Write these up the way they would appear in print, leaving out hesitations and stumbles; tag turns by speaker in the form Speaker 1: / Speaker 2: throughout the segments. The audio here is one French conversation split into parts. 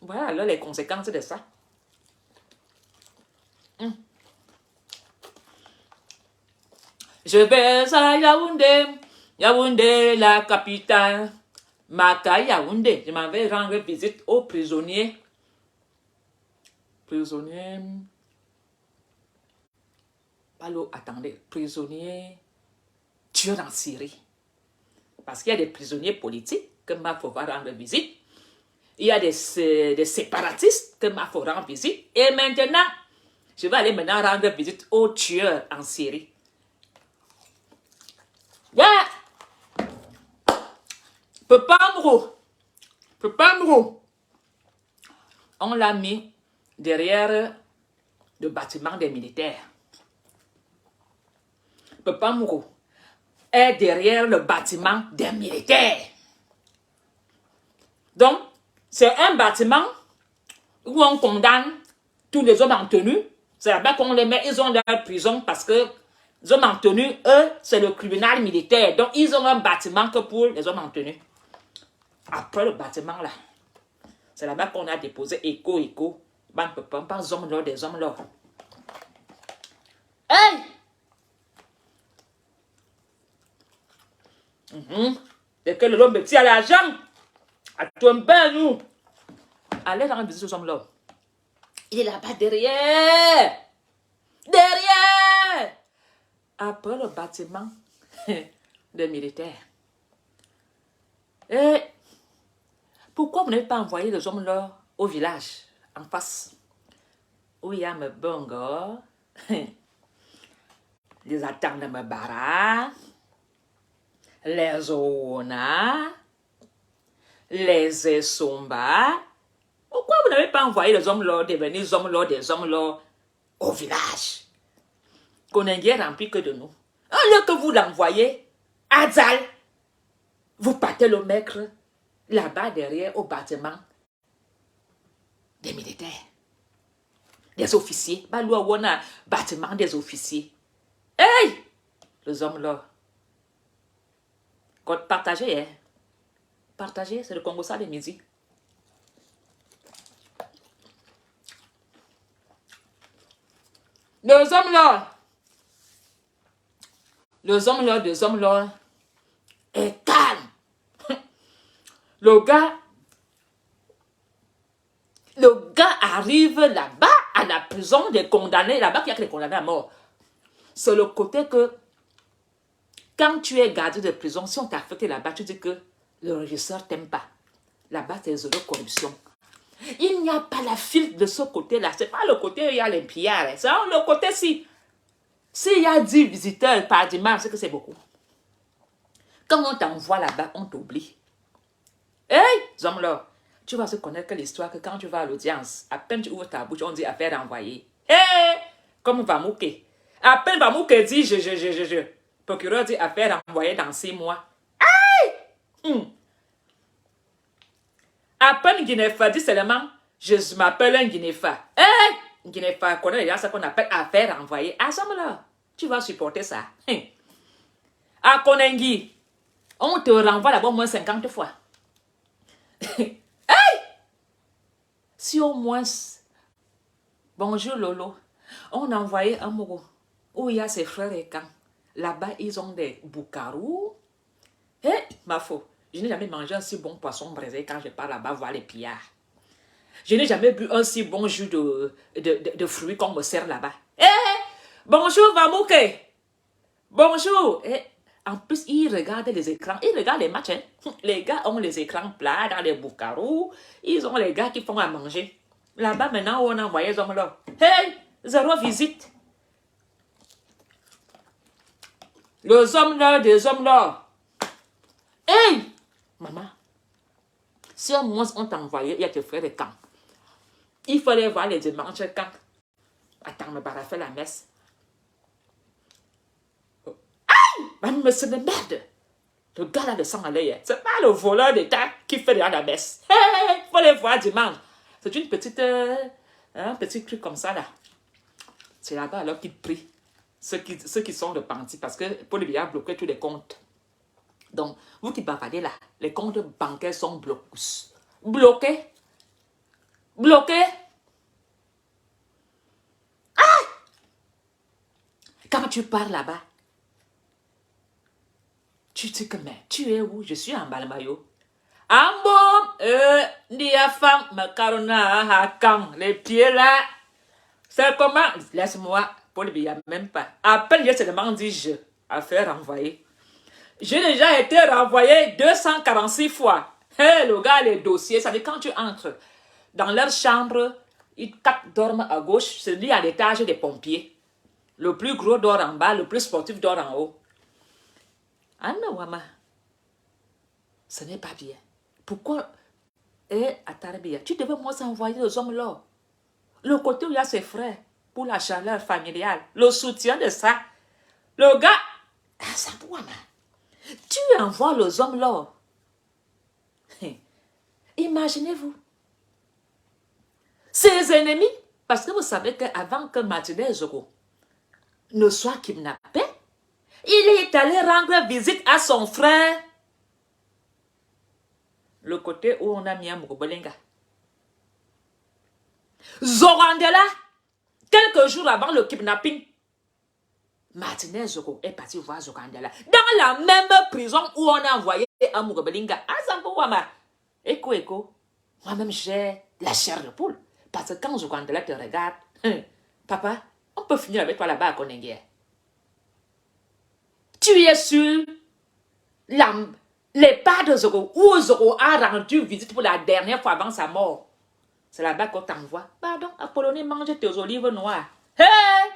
Speaker 1: Voilà alors les conséquences de ça. Je vais à Yaoundé, Yaoundé, la capitale. Maka Yaoundé, je m'en vais rendre visite aux prisonniers. Prisonniers. Allô, attendez, prisonniers tueurs en Syrie. Parce qu'il y a des prisonniers politiques que m'a faut rendre visite. Il y a des séparatistes que m'a faut rendre visite. Et maintenant, je vais aller maintenant rendre visite aux tueurs en Syrie. Yeah! Pepamro, on l'a mis derrière le bâtiment des militaires. Pepamro est derrière le bâtiment des militaires. Donc, c'est un bâtiment où on condamne tous les hommes en tenue. C'est là-bas qu'on les met, ils ont leur prison parce que les hommes en tenue, eux, c'est le tribunal militaire. Donc, ils ont un bâtiment que pour les hommes en tenue. Après le bâtiment là, c'est là-bas qu'on a déposé écho, pas hommes là, des hommes là. Hey! Dès que l'homme me tient à la jambe, à ton bain, nous. Allez rendre visite aux hommes là. Il est là-bas derrière. Derrière. Après le bâtiment des militaires. Et pourquoi vous n'avez pas envoyé les hommes là au village, en face, où il y a mes bongos, les attentes de mes barras, les zonas, les essombas. Pourquoi vous n'avez pas envoyé les hommes là, devenir des hommes là, au village? Qu'on n'est rempli que de nous. Au lieu que vous l'envoyez à Zal, vous partez le maître là-bas derrière au bâtiment des militaires, des officiers. Bah, là, on a bâtiment des officiers. Hey! Les hommes là. Partagez, hein? Partagez, c'est le Congo ça de midi. Les hommes là. Les hommes là. Est calme. Le gars arrive là-bas à la prison des condamnés. Là-bas, il y a que les condamnés à mort. C'est le côté que quand tu es gardé de prison, si on t'a affecté là-bas, tu dis que le régisseur t'aime pas. Là-bas, c'est zéro corruption. Il n'y a pas la file de ce côté-là. C'est pas le côté où il y a les pillards. C'est le côté si. S'il y a 10 visiteurs par dimanche, c'est que c'est beaucoup. Quand on t'envoie là-bas, on t'oublie. Hey, Zomlo, tu vas se connaître que l'histoire que quand tu vas à l'audience, à peine tu ouvres ta bouche, on dit affaire envoyée. Hey, comme Vamouké. À peine Vamouké dit je. Procureur dit affaire envoyée dans 6 mois. Hey! À peine Guinéfa dit seulement je m'appelle un Guinéfa. Hey! Guinéfa connaît déjà ce qu'on appelle affaire envoyée. À Zomlo, tu vas supporter ça. À Konengi, on te renvoie là-bas au moins 50 fois. Hey! Si au moins, bonjour Lolo, on a envoyé un mot où il y a ses frères et camps. Là-bas, ils ont des boucarous. Hey, ma faux, je n'ai jamais mangé un si bon poisson braisé quand je pars là-bas voir les pillards. Je n'ai jamais bu un si bon jus de fruits qu'on me sert là-bas. Hey, bonjour Vamouké. Bonjour. Hey. En plus, ils regardent les écrans. Ils regardent les matchs. Hein. Les gars ont les écrans plats dans les boucarous. Ils ont les gars qui font à manger. Là-bas, maintenant, on a envoyé les hommes là. Hey, zéro visite. Les hommes là, des hommes là. Hey, maman. Si au moins on t'a envoyé, il y a tes frères de camp. Il fallait voir les dimanches quand. Attends, me barra fait la messe. Mais c'est de merde. Le gars là de sang à l'œil, c'est pas le voleur d'État qui fait la messe. Il faut les voir dimanche. C'est une petite, un petit truc comme ça là. C'est là-bas alors qu'ils prient. Ceux qui sont repentis parce que Paul Biya a bloqué tous les comptes. Donc, vous qui bavardez là, les comptes bancaires sont bloqués. bloqué. Quand tu pars là-bas, tu dis que, mais tu es où? Je suis en Balmayo. Ambo, diafam, macarona, hakam, les pieds là. C'est comment? Laisse-moi, Paul Biya, même pas. À peine j'ai seulement dit je, à faire renvoyer. J'ai déjà été renvoyé 246 fois. Hey, le gars, les dossiers, ça veut dire quand tu entres dans leur chambre, ils dorment à gauche, c'est lui à l'étage des pompiers. Le plus gros dort en bas, le plus sportif dort en haut. Anna Wama, ce n'est pas bien. Pourquoi? À Tarabia, tu devais moi envoyer aux hommes là. Le côté où il y a ses frères, pour la chaleur familiale, le soutien de ça. Le gars, ça Wama, tu envoies les hommes là. Imaginez-vous. Ses ennemis, parce que vous savez qu'avant que Martinez Zoko ne soit kidnappé, il est allé rendre visite à son frère. Le côté où on a mis un Mugobolenga. Zorandela, quelques jours avant le kidnapping, Martinez Zoko est parti voir Zorandela. Dans la même prison où on a envoyé un Mugobolenga. Azambouama. Écho. Moi-même, j'ai la chair de poule. Parce que quand Zorandela te regarde, papa, on peut finir avec toi là-bas à Konengue. Tu es sur les pas de Zoro, où Zoro a rendu visite pour la dernière fois avant sa mort. C'est là-bas qu'on t'envoie. Pardon, Apollonie mange tes olives noires. Hey!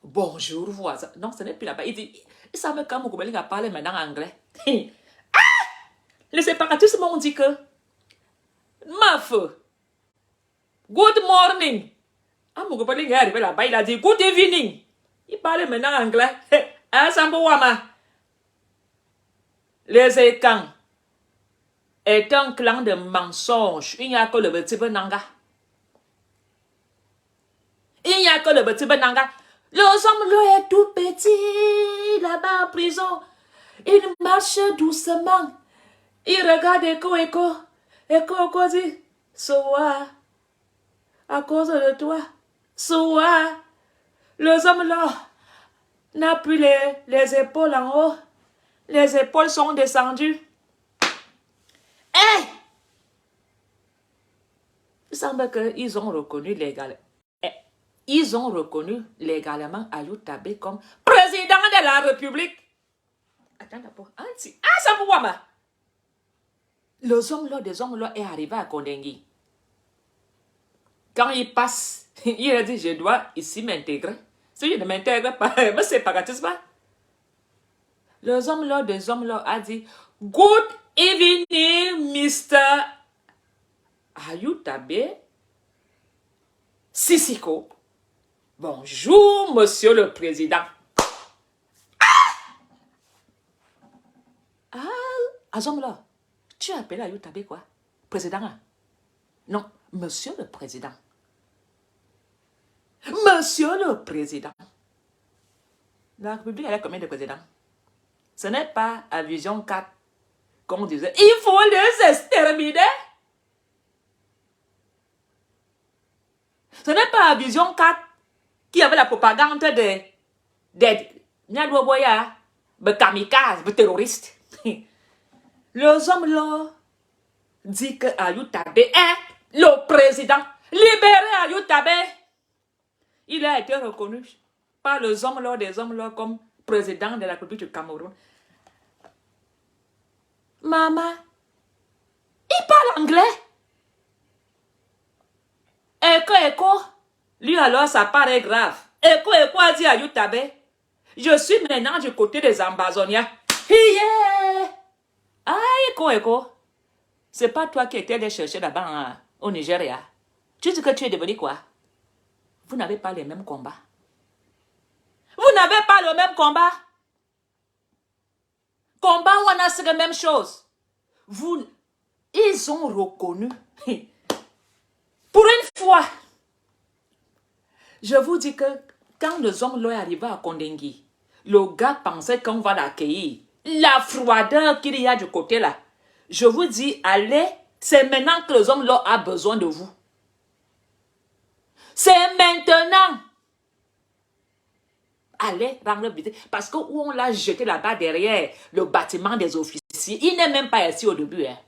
Speaker 1: Bonjour, voisin. Non, ce n'est plus là-bas. Il dit, il savait quand Mugobeling a parlé maintenant en anglais. Les séparatistes m'ont dit que, meuf, good morning. Ah, Mugobeling est arrivé là-bas, il a dit, good evening. Il parlait maintenant en anglais. Ah, Sambouama. Les Ekans est un clan de mensonges. Il n'y a que le petit Benanga. Il n'y a que le petit Benanga. Le homme est tout petit là-bas en prison. Il marche doucement. Il regarde Eko. Eko dit, Soa, à cause de toi, Soa. Le homme là n'a plus les épaules en haut. Les épaules sont descendues. Hey! Il semble qu'ils ont reconnu légalement. Ils ont reconnu légalement Ayou Tabé comme président de la République. Attends d'abord. Ah, ça pour moi. Le homme là, des hommes là, est arrivé à Kondengi. Quand il passe, il a dit, je dois ici m'intégrer. Si je ne m'intègre pas, mais c'est pas gratis, pas. Les hommes là, des hommes là, a dit, good evening, Mr. Ayou Tabé Sissiko. Bonjour, monsieur le président. Azom là, tu as appelé Ayou Tabé quoi? Président? Non, monsieur le président. Monsieur le président. La République, elle a combien de présidents? Ce n'est pas à Vision 4 qu'on disait, il faut les exterminer. Ce n'est pas à Vision 4 qui avait la propagande des kamikazes, des terroristes. Les hommes là disent que Ayou Tabé est le président. Libérez Ayou Tabé. Il a été reconnu par les hommes là, des hommes là, comme président de la République du Cameroun. Maman, il parle anglais. Eko, lui alors ça paraît grave. Eko a dit à Ayou Tabé, je suis maintenant du côté des Ambazoniens. Yeah! Ah, Eko, c'est pas toi qui étais allé chercher là-bas hein, au Nigeria. Tu dis que tu es devenu quoi? Vous n'avez pas les mêmes combats. Vous n'avez pas le même combat. Combat où on a fait la même chose. Ils ont reconnu. Pour une fois, je vous dis que quand les hommes là arrivaient à Kondengi, le gars pensait qu'on va l'accueillir. La froideur qu'il y a du côté là. Je vous dis, allez C'est maintenant que les hommes là ont besoin de vous. C'est maintenant. Allez rendre visite. Parce que où on l'a jeté là-bas derrière le bâtiment des officiers, il n'est même pas ici au début. Hein.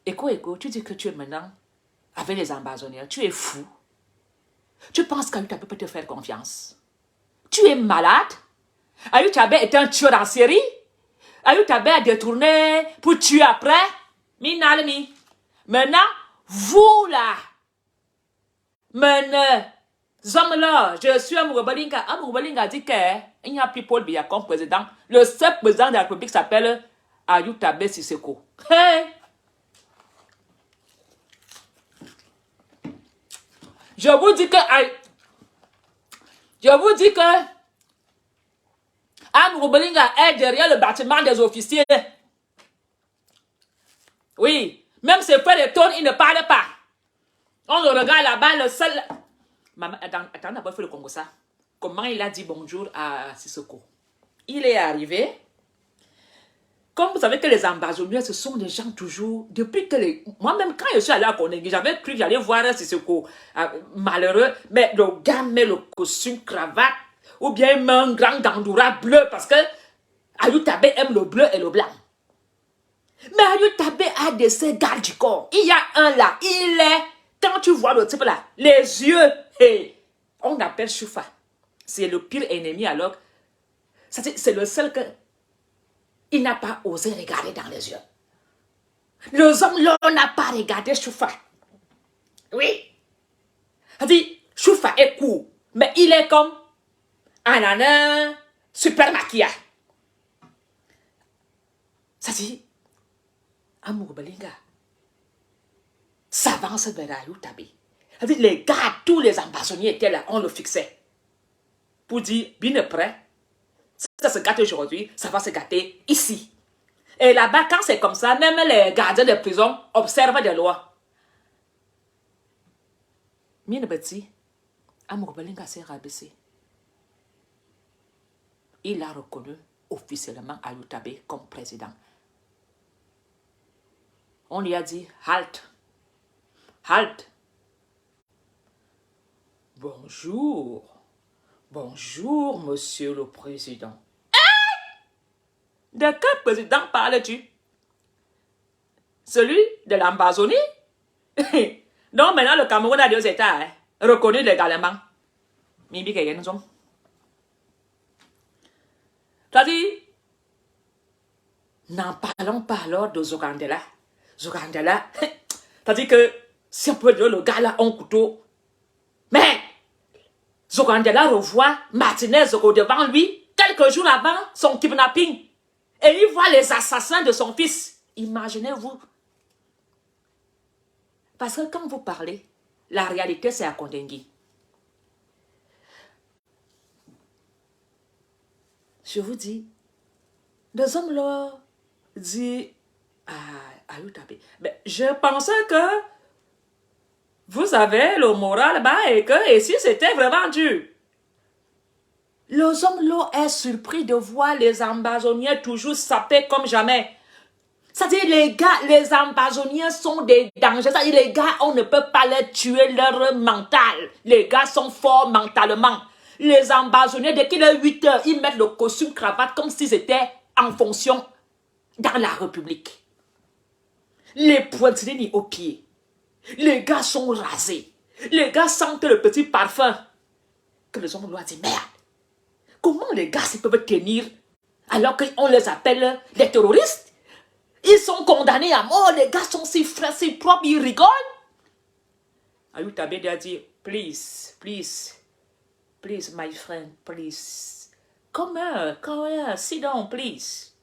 Speaker 1: Écho, tu dis que tu es maintenant avec les ambassadeurs. Tu es fou. Tu penses qu'Ayoutabé peut te faire confiance. Tu es malade. Ayoutabé est un tueur en série. Ayoutabé a détourné pour tuer après. Minalmi. Maintenant, vous là, menez, hommes là, je suis Amouroubalinga. Amouroubalinga a dit qu'il n'y a plus Paul Biya comme président. Le seul président de la République s'appelle Ayoutabé Sissoko. Hey! Je vous dis que Amouroubalinga est derrière le bâtiment des officiers. Oui, même ses frères et tournes, ils ne parlent pas. On le regarde là-bas, le seul... Maman, attends, on n'a pas fait le Congo ça. Comment il a dit bonjour à Sissoko? Il est arrivé. Comme vous savez que les ambassadeurs, ce sont des gens toujours... Depuis que les... Moi-même, quand je suis allé à Konegi, j'avais cru que j'allais voir Sissoko. Malheureux. Mais le gars met le costume, cravate, ou bien il met un grand gandoura bleu, parce que Ayoutabé aime le bleu et le blanc. Mais Ayoutabé a de ces gardes du corps. Il y a un là, il est... Quand tu vois le type là, les yeux, hey, on appelle Choufa. C'est le pire ennemi alors. C'est le seul que... Il n'a pas osé regarder dans les yeux. Les hommes là n'a pas regardé Choufa. Oui. Il dit, Choufa est court, mais il est comme un ananas super maquillage. Ça dit, Amouroubalinga s'avance vers Ayoutabé. Les gars, tous les ambassadeurs étaient là, on le fixait. Pour dire, bien prêt, ça se gâte aujourd'hui, ça va se gâter ici. Et là-bas, quand c'est comme ça, même les gardiens de prison observent des lois. Mine Betty, Amouroubalinga s'est rabaissé. Il a reconnu officiellement Ayoutabé comme président. On lui a dit, halte. Halte. Bonjour. Bonjour, monsieur le président. De quel président parles-tu? Celui de l'Ambazonie? Donc maintenant le Cameroun a 2 États, hein, reconnus légalement. Mibi Keyenzong. C'est-à-dire, n'en parlons pas alors de Zogandela. Zogandela, c'est-à-dire que si on peut dire le gars là a un couteau, mais Zogandela revoit Martinez devant lui quelques jours avant son kidnapping et il voit les assassins de son fils. Imaginez-vous. Parce que quand vous parlez, la réalité c'est à Kondengi. Je vous dis, les hommes là disent à Ayoutabé, mais je pensais que vous avez le moral bas et que ici c'était vraiment dur. Les hommes là est surpris de voir les ambassadeurs toujours sapés comme jamais. C'est-à-dire les gars, les ambassadeurs sont des dangers. C'est-à-dire les gars, on ne peut pas les tuer leur mental. Les gars sont forts mentalement. Les ambassadeurs, dès qu'il est 8 heures, ils mettent le costume cravate comme s'ils étaient en fonction dans la République. Les pointilles aux pieds. Les gars sont rasés. Les gars sentent le petit parfum. Que les hommes doivent dire, merde, comment les gars se peuvent tenir alors qu'on les appelle les terroristes? Ils sont condamnés à mort, les gars sont si frais, si propres, ils rigolent. Ayoutabé a dit, please, please, please, my friend, please. Come here, sit down, please.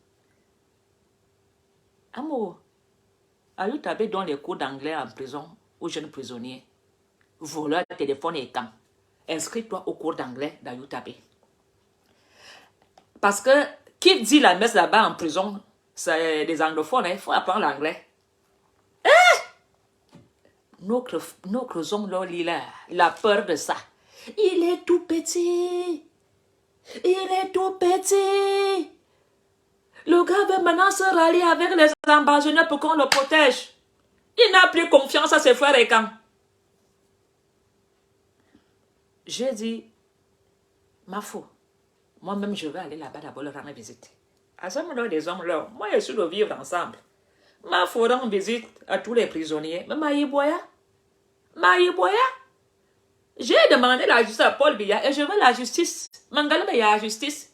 Speaker 1: Amour, Ayoutabé donne les cours d'anglais en prison aux jeunes prisonniers. Voleur, téléphone et camp. Inscris-toi au cours d'anglais d'Ayoutabé. Parce que qui dit la messe là-bas en prison, c'est des anglophones, il faut apprendre l'anglais. Notre zone là, il a peur de ça. Il est tout petit. Il est tout petit. Le gars veut maintenant se rallier avec les ambassadeurs pour qu'on le protège. Il n'a plus confiance à ses frères et camps. J'ai dit, ma foi, moi-même je vais aller là-bas d'abord leur rendre visite. À ce moment-là, des hommes là, moi je suis de vivre ensemble. Ma foi rend visite à tous les prisonniers. Mais Maïboya, j'ai demandé la justice à Paul Biya et je veux la justice. Mangala, mais il y a la justice.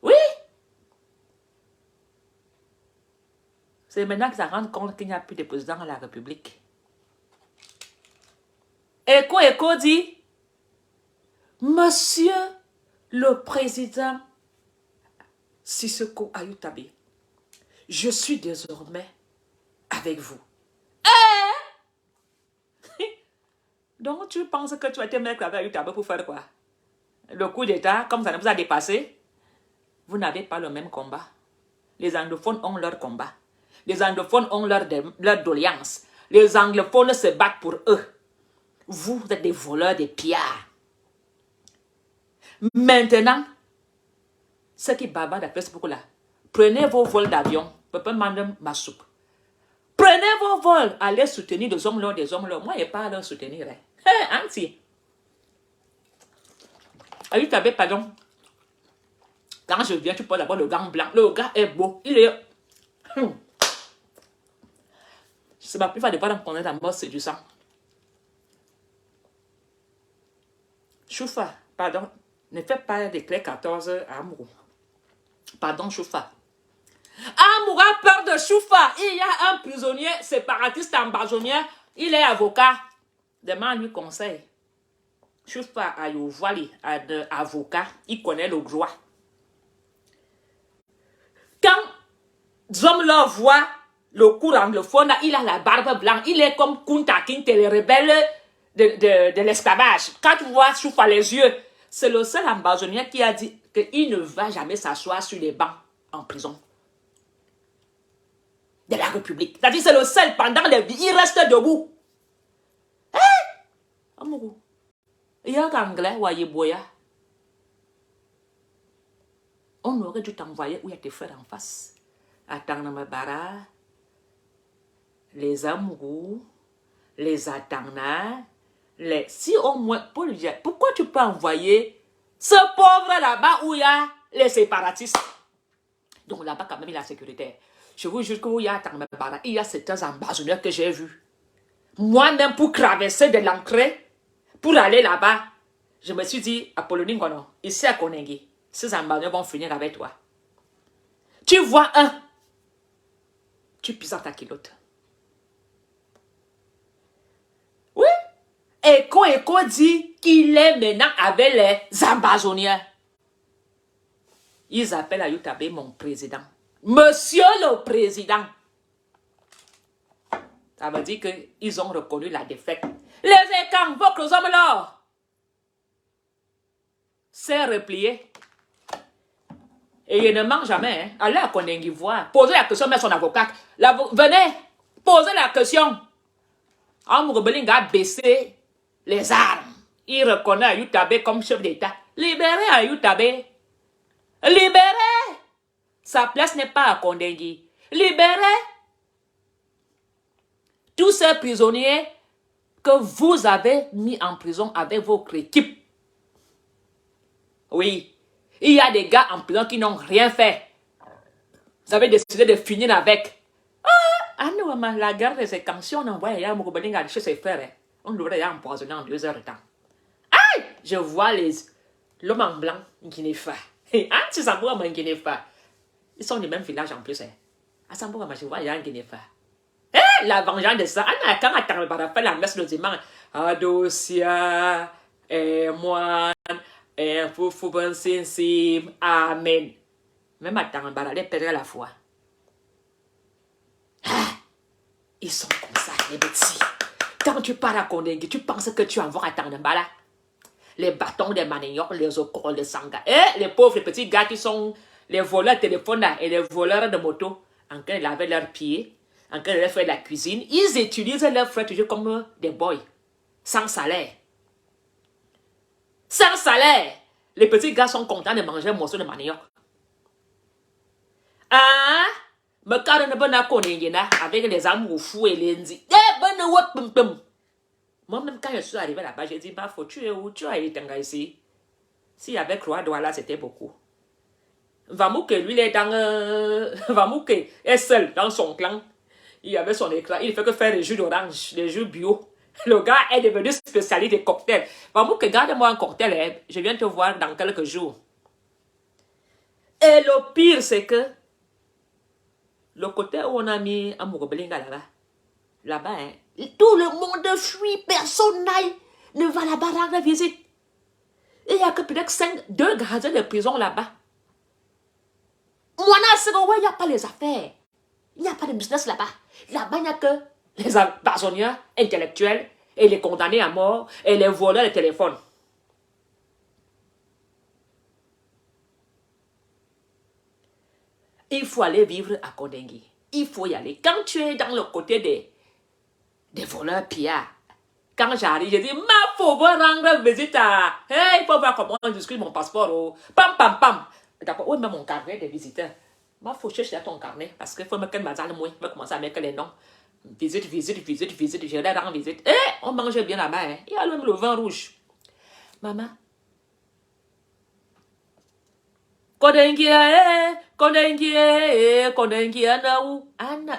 Speaker 1: Oui. C'est maintenant que ça rend compte qu'il n'y a plus de président de la République. Eko dit, Monsieur le Président Sissoko Ayutabe, je suis désormais avec vous. Donc tu penses que tu as été mettre avec Ayutabe pour faire quoi? Le coup d'État, comme ça ne vous a dépassé, vous n'avez pas le même combat. Les anglophones ont leur combat. Les anglophones ont leur doléance. Les anglophones se battent pour eux. Vous êtes des voleurs de pierres. Maintenant, ceux qui bavardent après ce là, prenez vos vols d'avion. Papa mande ma soupe. Prenez vos vols, allez soutenir des hommes là, des hommes là. Moi, je ne vais pas leur soutenir. Hé, Anti. Ayutabe, pardon. Quand je viens, tu peux d'abord le gant blanc. Le gars est beau. Il est... C'est ma plus fois de voir connaître la mort, c'est du sang. Choufa, pardon. Ne fais pas des clés 14 à Amourou. Pardon, Choufa. Amourou a peur de Choufa. Il y a un prisonnier séparatiste ambazonien. Il est avocat. Demande lui conseil. Choufa a eu un avocat. Il connaît le droit. Quand Zomlo voit le cours anglophone, il a la barbe blanche. Il est comme Kunta Kinte, les rebelles de l'esclavage. Quand tu vois Choufa les yeux, c'est le seul ambazonien qui a dit qu'il ne va jamais s'asseoir sur les bancs en prison de la République. C'est-à-dire c'est le seul pendant les vies. Il reste debout. Amourou. Il y a un anglais, Wayeboya. On aurait dû t'envoyer où il y a tes frères en face. Atanamabara, les Amourous, les Atana, les... Si au moins, pour lui dire, pourquoi tu peux envoyer ce pauvre là-bas où il y a les séparatistes? Donc là-bas, quand même, il y a la sécurité. Je vous jure qu'il y a Atanamabara, il y a certains ambassadeurs que j'ai vus. Moi-même, pour traverser de l'entrée, pour aller là-bas, je me suis dit, Apollonie Ngono, ici à Konengi, ces ambassadeurs vont finir avec toi. Tu vois un, tu pises dans ta culotte. Oui. Eko dit qu'il est maintenant avec les ambazoniens. Ils appellent Ayutabe mon président. Monsieur le président. Ça veut dire qu'ils ont reconnu la défaite. Les écans, vos hommes là, c'est replié. Et il ne ment jamais. Hein. Allez à Kondengi voir. Posez la question, mais son avocat. Venez, posez la question. Amourou Belinga a baissé les armes. Il reconnaît Ayutabe comme chef d'État. Libérez Ayutabe. Libérez. Sa place n'est pas à Kondengi. Libérez tous ces prisonniers que vous avez mis en prison avec votre équipe. Oui. Il y a des gars en prison qui n'ont rien fait. Vous avez décidé de finir avec. Ah non, la guerre de ces camps, si on envoie Amourou Belinga chez ses frères, on l'aurait empoisonné en 2 heures de temps. Aïe! Je vois l'homme en blanc, Guinéfa. Anti-Samboura, Guinéfa. Ils sont du même village en plus. À Samboura, je vois, il y a un Guinéfa. La vengeance de ça. Quand on fait la messe le dimanche, Adosia, et moi, et Foufou Ben Sensim, Amen. Même à Tarambara, les perdre la foi. Ils sont comme ça, les bêtis. Quand tu pars à Kondengi, tu penses que tu envoies à Tarambara. Les bâtons des maniocs, les okoro, les sanga. Et les pauvres petits gars qui sont les voleurs de téléphone et les voleurs de moto, en train de laver leurs pieds, en train de faire de la cuisine, ils utilisent leurs frères toujours comme des boys, sans salaire. Sans salaire. Les petits gars sont contents de manger un morceau de manioc. Ah, me carre ne bonne avec les amours fous et les ndis. Eh, bonne wop pum pum. Moi-même, quand je suis arrivé là-bas, j'ai dit, bah, faut tu es où? Tu as été ici. S'il y avait Croix Douala, c'était beaucoup. Vamouke, lui, il est dans... Vamouke est seul dans son clan. Il avait son écran. Il ne fait que faire des jus d'orange, des jus bio. Le gars est devenu spécialiste des cocktails. Vamouke, garde-moi un cocktail. Hein. Je viens te voir dans quelques jours. Et le pire, c'est que le côté où on a mis Amourbelinga là-bas, hein, tout le monde fuit, personne ne va là-bas rendre visite. Et il n'y a que peut-être 2 gardiens de prison là-bas. Moi, il n'y a pas les affaires. Il n'y a pas de business là-bas. Là-bas, il n'y a que les prisonniers intellectuels et les condamnés à mort et les voleurs de téléphone. Il faut aller vivre à Kondengi. Il faut y aller. Quand tu es dans le côté des voleurs pillards, quand j'arrive, je dis, ma faut rendre visite à... Hey, il faut voir comment on discute mon passeport. Oh. Pam, pam, pam. D'accord, où est mon carnet des visiteurs? Il faut chercher ton carnet parce qu'il faut me mettre le moins. Il faut commencer à mettre les noms. Visite, je vais rendre visite. Eh, on mange bien là-bas. Hein. Il y a même le vin rouge. Maman.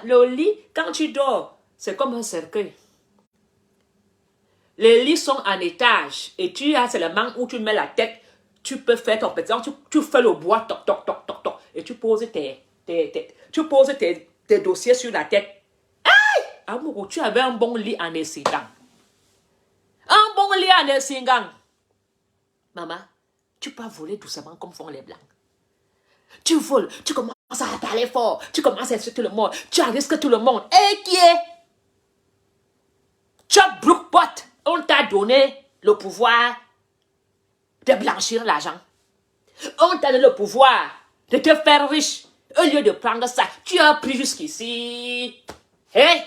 Speaker 1: Le lit, quand tu dors, c'est comme un cercueil. Les lits sont en étage et tu as seulement où tu mets la tête. Tu peux faire ton petit, tu fais le bois, toc, toc, toc, toc, toc, et tu poses tes dossiers sur la tête. Aïe! Amoureux, tu avais un bon lit en Essingang. Un bon lit en Essingang. Maman, tu peux voler doucement comme font les Blancs. Tu voles, tu commences à parler fort, tu commences à insulter tout le monde, tu risques tout le monde. Et qui est? Chuck Brookpot, on t'a donné le pouvoir de blanchir l'argent. On t'a donné le pouvoir de te faire riche. Au lieu de prendre ça, tu as pris jusqu'ici. Hey!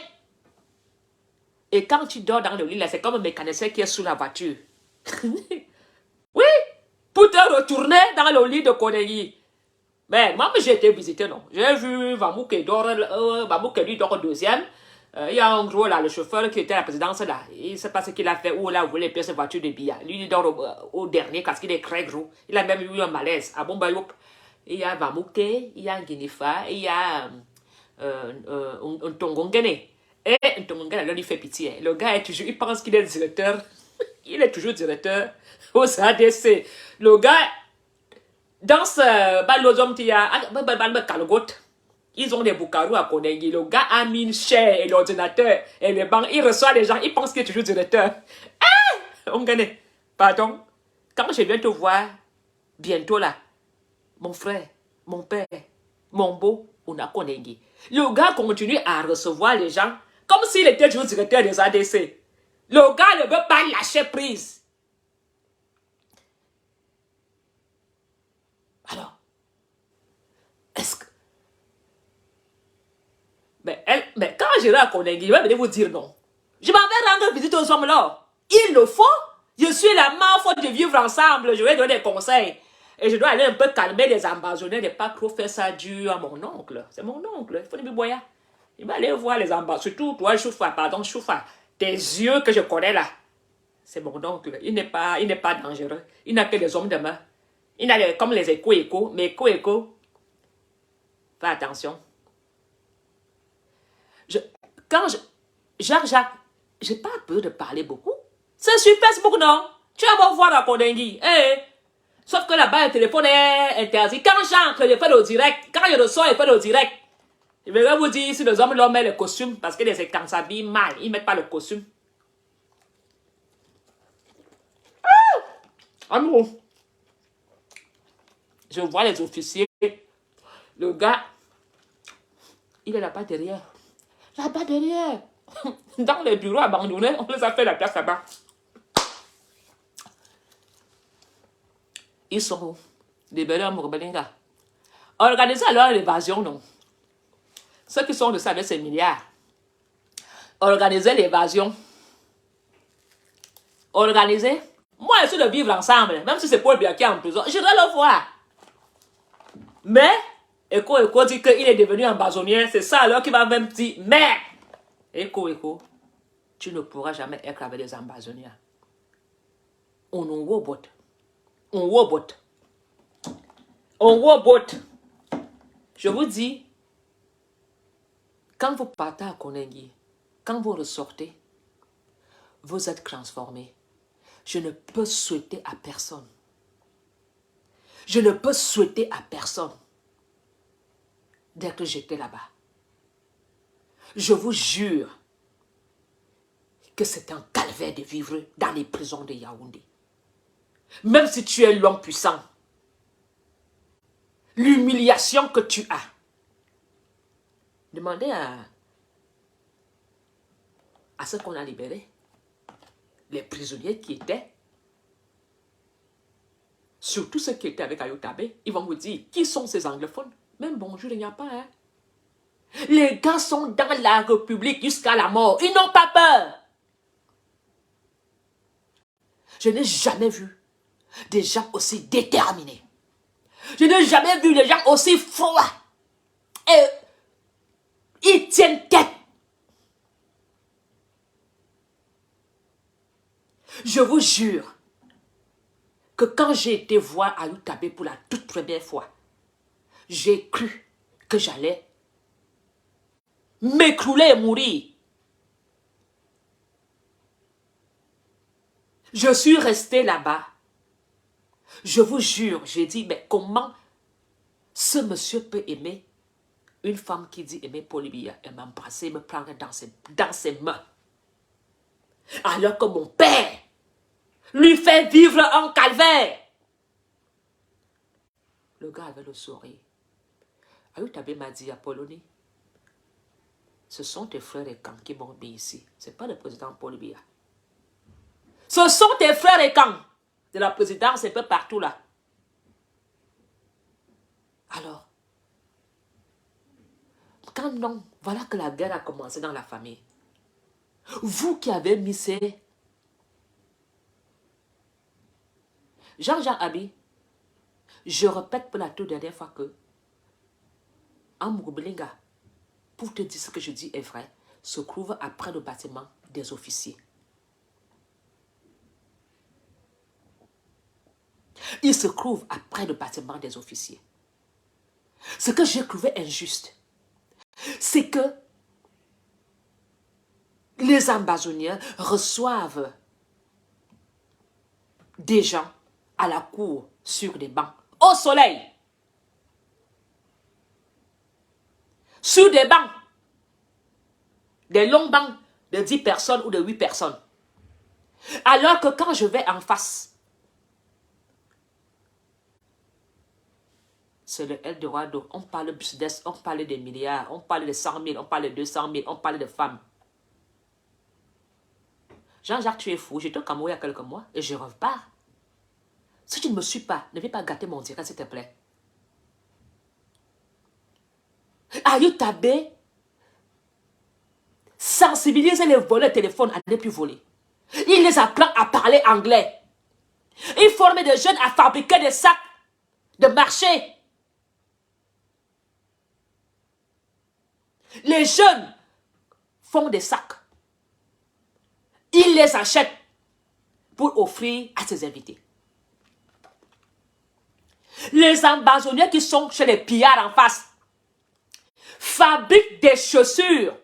Speaker 1: Et quand tu dors dans le lit, là, c'est comme un mécanicien qui est sous la voiture. Oui! Pour te retourner dans le lit de Kondengi. Mais moi, j'ai été visité, non. J'ai vu Vamouke lui dort au deuxième. Il y a un gros là, le chauffeur qui était à la présidence là. Il ne sait pas ce qu'il a fait, où là, où voulait pièces de voiture de billard. Lui, il dort au dernier parce qu'il est très gros. Il a même eu un malaise à Bombayop. Il y a Vamouke, il y a Guinifa, il y a un Tongongene. Et un Tongongene, là, il fait pitié. Le gars est toujours, il pense qu'il est directeur. Il est toujours directeur au SADC. Le gars, dans ce balozom, ils ont des boucarous à Kondengi. Le gars a mis une chair et l'ordinateur et les banques. Il reçoit les gens, il pense qu'il est toujours directeur. Ah! On gagne. Pardon. Quand je viens te voir, bientôt là, mon frère, mon père, mon beau, on a Kondengi. Le gars continue à recevoir les gens comme s'il était toujours directeur des ADC. Le gars ne veut pas lâcher prise. Alors, est-ce que... Mais quand j'irai à Kondengi, je vais venir vous dire non. Je m'en vais rendre visite aux hommes là. Il le faut. Je suis la main forte de vivre ensemble. Je vais donner des conseils. Et je dois aller un peu calmer les ambassadeurs, ne pas trop faire ça dur à mon oncle. C'est mon oncle. Il faut ne boire. Il va aller voir les ambassadeurs. Surtout toi, Choufa, pardon, Choufa. Tes yeux que je connais là. C'est mon oncle. Il n'est pas dangereux. Il n'a que des hommes de main. Il a comme les échos, mais échos. Fais attention. Jacques, j'ai pas peur de parler beaucoup. C'est sur Facebook, non? Tu vas me voir à Kondengi. Eh? Sauf que là-bas, le téléphone est interdit. Quand j'entre, je fais le direct. Quand je le sors, je fais le direct. Je vais vous dire si les hommes leur mettent le costume. Parce que les écrans s'habillent mal. Ils ne mettent pas le costume. Amour. Je vois les officiers. Le gars, il est là-bas derrière. Là-bas derrière. Dans les bureaux abandonnés, on les a fait la place là-bas. Ils sont où? Des belles hommes, Belinga. Organisez alors l'évasion, non? Ceux qui sont de ça avec ces milliards. Organisez l'évasion. Organisez Moi, je suis de vivre ensemble, même si c'est Paul Biya qui est en prison, je dois le voir. Mais, Eko dit qu'il est devenu ambazonien, c'est ça alors qu'il va même dire, mais, Eko, tu ne pourras jamais être avec les ambazoniens. On robot. On robot. On robot. Je vous dis, quand vous partez à Konengi, quand vous ressortez, vous êtes transformé. Je ne peux souhaiter à personne. Je ne peux souhaiter à personne dès que j'étais là-bas. Je vous jure que c'est un calvaire de vivre dans les prisons de Yaoundé. Même si tu es l'homme puissant, l'humiliation que tu as. Demandez à ceux qu'on a libérés, les prisonniers qui étaient, surtout ceux qui étaient avec Ayotabé, ils vont vous dire, qui sont ces anglophones? Même bonjour, il n'y a pas, hein. Les gars sont dans la République jusqu'à la mort. Ils n'ont pas peur. Je n'ai jamais vu des gens aussi déterminés. Je n'ai jamais vu des gens aussi froids. Et ils tiennent tête. Je vous jure que quand j'ai été voir Ayotabé pour la toute première fois, j'ai cru que j'allais m'écrouler et mourir. Je suis resté là-bas. Je vous jure, j'ai dit, mais comment ce monsieur peut aimer une femme qui dit aimer Paul Biya et m'embrasser, me prendre dans ses mains. Alors que mon père lui fait vivre un calvaire. Le gars avait le sourire. Ayotabé m'a dit, Apollonie, ce sont tes frères et camps qui m'ont mis ici. Ce n'est pas le président Paul Biya. Ce sont tes frères et camps de la présidence un peu partout là. Alors, quand non, voilà que la guerre a commencé dans la famille. Vous qui avez mis ces... Jean-Jean Abi, je répète pour la toute dernière fois que Amourblinga, pour te dire ce que je dis est vrai, se trouve après le bâtiment des officiers. Il se trouve après le bâtiment des officiers. Ce que j'ai trouvé injuste, c'est que les ambazoniens reçoivent des gens à la cour sur des bancs, au soleil. Sur des bancs. Des longs bancs de 10 personnes ou de 8 personnes. Alors que quand je vais en face, c'est le Eldorado. On parle de business, on parle des milliards, on parle de 100 000, on parle de 200 000, on parle de femmes. Jean-Jacques, tu es fou. J'étais au Cameroun il y a quelques mois et je repars. Si tu ne me suis pas, ne viens pas gâter mon direct, s'il te plaît. Ayotabé sensibilise les voleurs de téléphone à ne plus voler. Il les apprend à parler anglais. Il forme des jeunes à fabriquer des sacs de marché. Les jeunes font des sacs. Il les achète pour offrir à ses invités. Les ambazoniens qui sont chez les pillards en face fabriquent des chaussures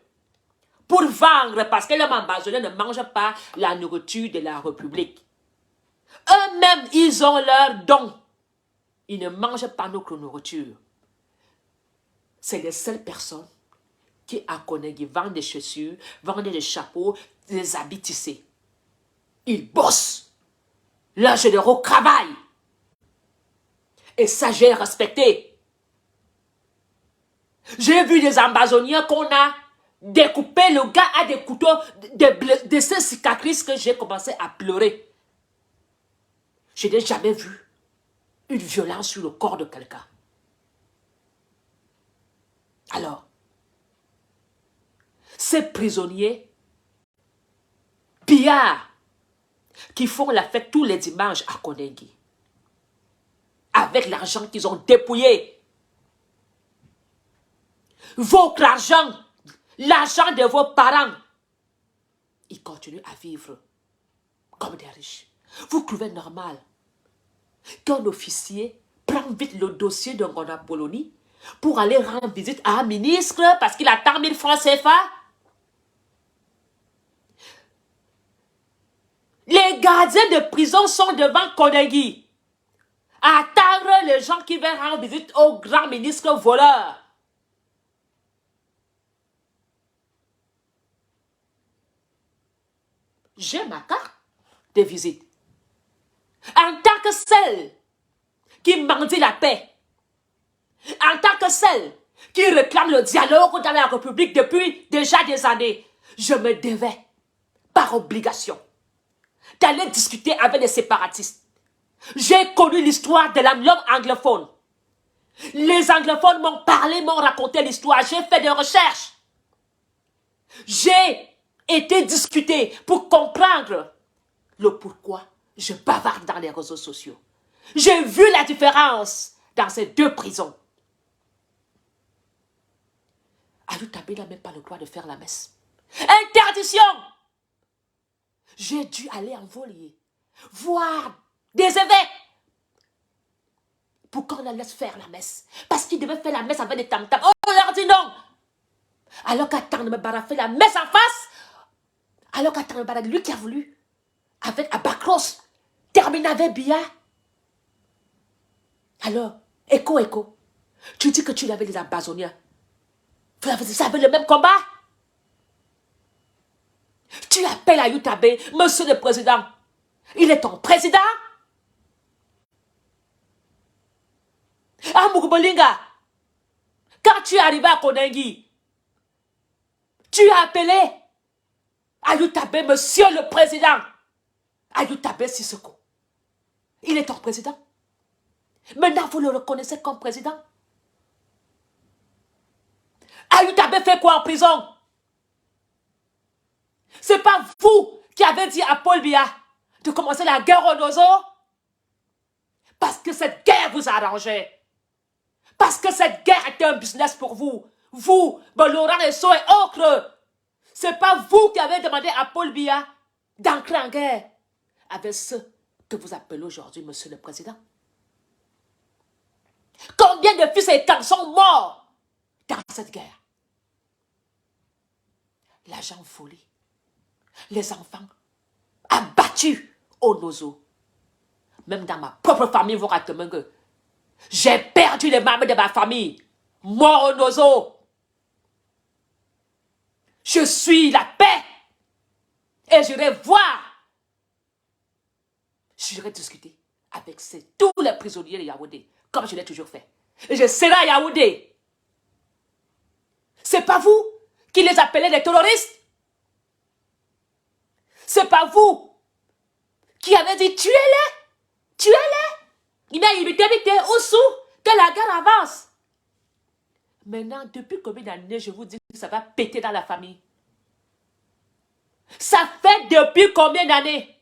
Speaker 1: pour vendre parce que les ambazoniens ne mangent pas la nourriture de la République. Eux-mêmes, ils ont leur don. Ils ne mangent pas notre nourriture. C'est les seules personnes qui à Konengi vendent des chaussures, vendent des chapeaux, des habits tissés. Ils bossent. Leurs généraux travaillent. Et ça, j'ai respecté. J'ai vu des ambazoniens qu'on a découpé. Le gars a des couteaux, de ces cicatrices que j'ai commencé à pleurer. Je n'ai jamais vu une violence sur le corps de quelqu'un. Alors, ces prisonniers pillards qui font la fête tous les dimanches à Kondengi. Avec l'argent qu'ils ont dépouillé. Votre argent, l'argent de vos parents, ils continuent à vivre comme des riches. Vous trouvez normal qu'un officier prend vite le dossier de Ngona Polonie pour aller rendre visite à un ministre parce qu'il attend 1000 francs CFA? Les gardiens de prison sont devant Kondengi à attendre les gens qui viennent rendre visite au grand ministre voleur. J'ai ma carte de visite. En tant que celle qui mendie la paix, en tant que celle qui réclame le dialogue dans la République depuis déjà des années, je me devais, par obligation, d'aller discuter avec les séparatistes. J'ai connu l'histoire de l'homme anglophone. Les anglophones m'ont parlé, m'ont raconté l'histoire. J'ai fait des recherches. J'ai été discuté pour comprendre le pourquoi je bavarde dans les réseaux sociaux. J'ai vu la différence dans ces deux prisons. Ayoutabé n'a même pas le droit de faire la messe. Interdiction! J'ai dû aller en Volier, voir des évêques pour qu'on la laisse faire la messe. Parce qu'ils devaient faire la messe avec des tam-tams. Oh, on leur dit non! Alors qu'Atarnebara fait la messe en face, alors qu'Atarnebara, lui qui a voulu, avec Abakros, terminer avec Bia. Alors, écho, tu dis que tu l'avais les Amazoniens. Vous avez le même combat? Tu appelles Ayoutabé, monsieur le président. Il est ton président? Ah, Mugubolinga, quand tu es arrivé à Kondengi, tu as appelé Ayoutabé, monsieur le président. Ayoutabé Sissoko. Il est ton président. Maintenant, vous le reconnaissez comme président. Ayoutabé fait quoi en prison? C'est pas vous qui avez dit à Paul Biya de commencer la guerre au Nozo? Parce que cette guerre vous arrangeait. Parce que cette guerre était un business pour vous. Vous, Laurent Esso et autres. C'est pas vous qui avez demandé à Paul Biya d'entrer en guerre avec ceux que vous appelez aujourd'hui, monsieur le président. Combien de fils et tantes sont morts dans cette guerre? L'agent folie. Les enfants abattus au Nozo. Même dans ma propre famille, vous ratez que j'ai perdu les membres de ma famille. Mort au Nozo. Je suis la paix. Et j'irai voir. J'irai discuter avec tous les prisonniers de Yaoundé, comme je l'ai toujours fait. Et je serai à Yaoundé. C'est pas vous qui les appelez des terroristes. C'est pas vous qui avez dit tuez-les. Tuez-les. Il a imité Oussou, que la guerre avance. Maintenant, depuis combien d'années, je vous dis que ça va péter dans la famille? Ça fait depuis combien d'années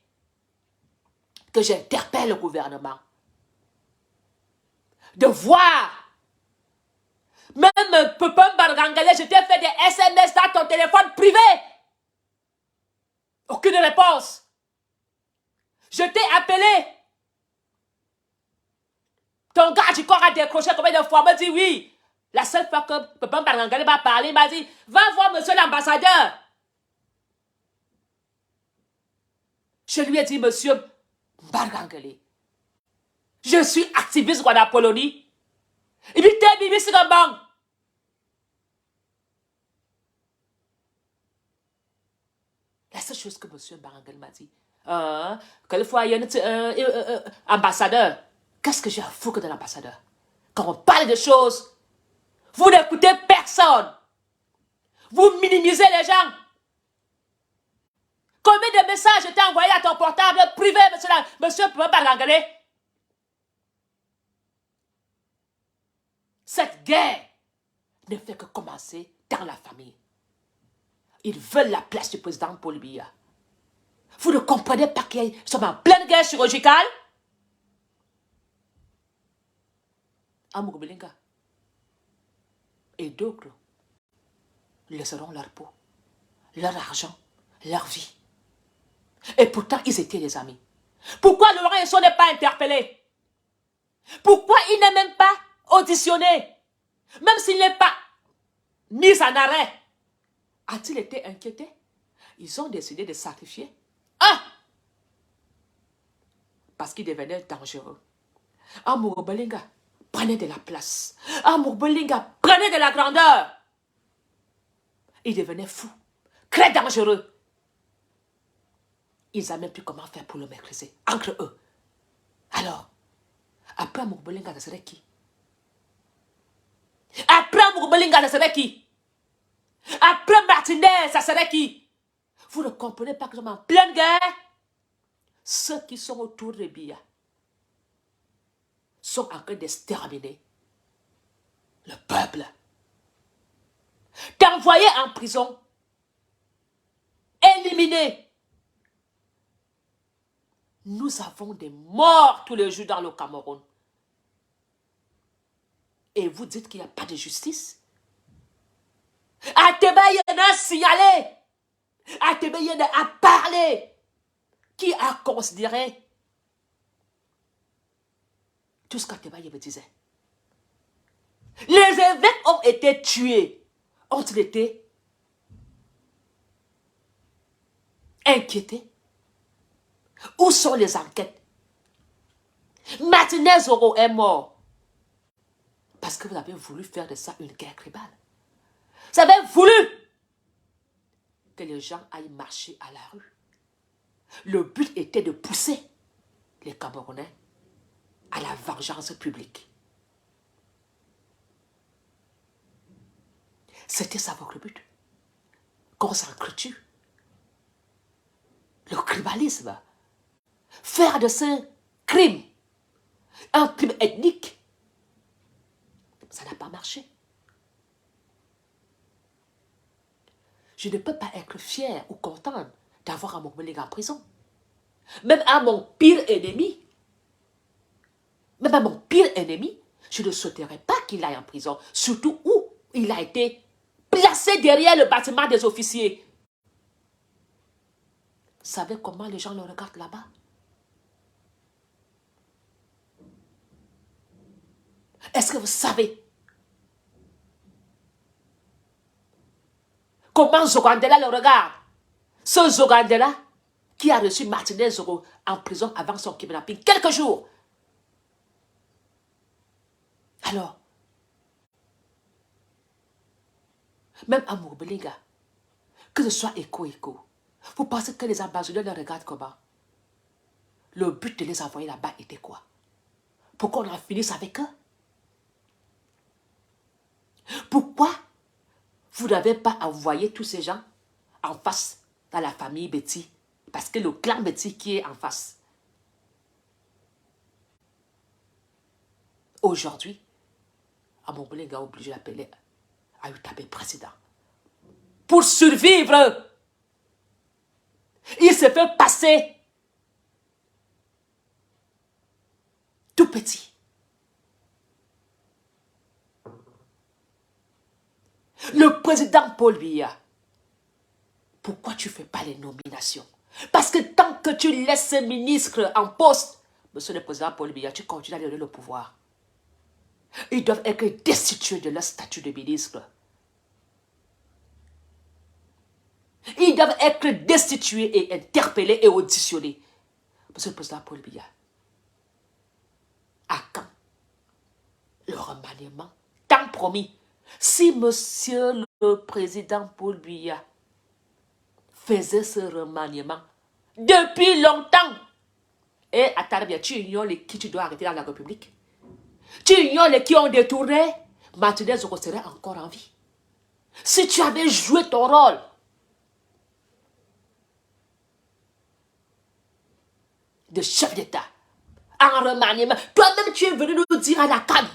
Speaker 1: que j'interpelle le gouvernement de voir. Même Pepin Bargangale, je t'ai fait des SMS dans ton téléphone privé. Aucune réponse. Je t'ai appelé. Ton gars du corps a décroché combien de fois? Il m'a dit oui. La seule fois que Pepin Bargangale m'a parlé, il m'a dit va voir monsieur l'ambassadeur. Je lui ai dit monsieur Bargangale, je suis activiste de la Polonie. Il dit t'es bibi sur le banc. La seule chose que monsieur Barangale m'a dit, quelquefois il y a un ambassadeur. Qu'est-ce que j'ai à foutre de l'ambassadeur? Quand on parle de choses, vous n'écoutez personne. Vous minimisez les gens. Combien de messages étaient envoyés à ton portable privé, monsieur Barangale? Cette guerre ne fait que commencer dans la famille. Ils veulent la place du président Paul Biya. Vous ne comprenez pas qu'ils sont en pleine guerre chirurgicale? Amour Belinga et d'autres laisseront leur peau, leur argent, leur vie. Et pourtant, ils étaient des amis. Pourquoi Laurent Esso n'est pas interpellé? Pourquoi il n'est même pas auditionné? Même s'il n'est pas mis en arrêt. A-t-il été inquiété? Ils ont décidé de sacrifier. Ah! Parce qu'il devenait dangereux. Amour Belinga, prenez de la place. Amour Belinga, prenez de la grandeur. Il devenait fou, très dangereux. Ils n'avaient même plus comment faire pour le maîtriser, entre eux. Alors, après Amour Belinga, ça serait qui? Après Amour Belinga, ça serait qui? Après Martinez, ça serait qui? Vous ne comprenez pas que nous sommes en pleine guerre? Ceux qui sont autour de Biya sont en train d'exterminer le peuple. T'envoyer en prison, éliminer. Nous avons des morts tous les jours dans le Cameroun. Et vous dites qu'il n'y a pas de justice? Ateba a signalé. Ateba a parlé. Qui a considéré tout ce qu'Ateba me disait? Les évêques ont été tués. Ont-ils été inquiétés? Où sont les enquêtes? Martinez Zoro est mort. Parce que vous avez voulu faire de ça une guerre tribale. Vous avez voulu que les gens aillent marcher à la rue. Le but était de pousser les Camerounais à la vengeance publique. C'était ça votre but. Qu'on s'en-tue. Le tribalisme. Faire de ce crime un crime ethnique. Ça n'a pas marché. Je ne peux pas être fière ou contente d'avoir Amour Belinga en prison. Même à mon pire ennemi, je ne souhaiterais pas qu'il aille en prison. Surtout où il a été placé derrière le bâtiment des officiers. Vous savez comment les gens le regardent là-bas? Est-ce que vous savez comment Zogandela le regarde? Ce Zogandela qui a reçu Martinez Zoro en prison avant son kidnapping, quelques jours. Alors, même Amour Belinga, que ce soit écho, vous pensez que les ambassadeurs le regardent comment? Le but de les envoyer là-bas était quoi? Pour qu'on en finisse avec eux? Pourquoi vous n'avez pas envoyé tous ces gens en face dans la famille Betty? Parce que le clan Betty qui est en face. Aujourd'hui, Amour Belinga a obligé d'appeler à Utabé président. Pour survivre, il se fait passer tout petit. Le président Paul Biya, pourquoi tu ne fais pas les nominations? Parce que tant que tu laisses ces ministres en poste, monsieur le président Paul Biya, tu continues à donner le pouvoir. Ils doivent être destitués de leur statut de ministre. Ils doivent être destitués et interpellés et auditionnés. Monsieur le président Paul Biya, à quand le remaniement tant promis? Si monsieur le président Paul Biya faisait ce remaniement depuis longtemps, et à Tarabia, tu ignores les qui tu dois arrêter dans la République. Tu ignores les qui ont détourné, Martinez Zoro serait encore en vie. Si tu avais joué ton rôle, de chef d'État, en remaniement, toi-même tu es venu nous dire à la CAN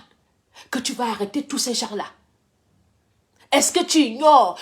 Speaker 1: que tu vas arrêter tous ces gens-là. Est-ce que tu ignores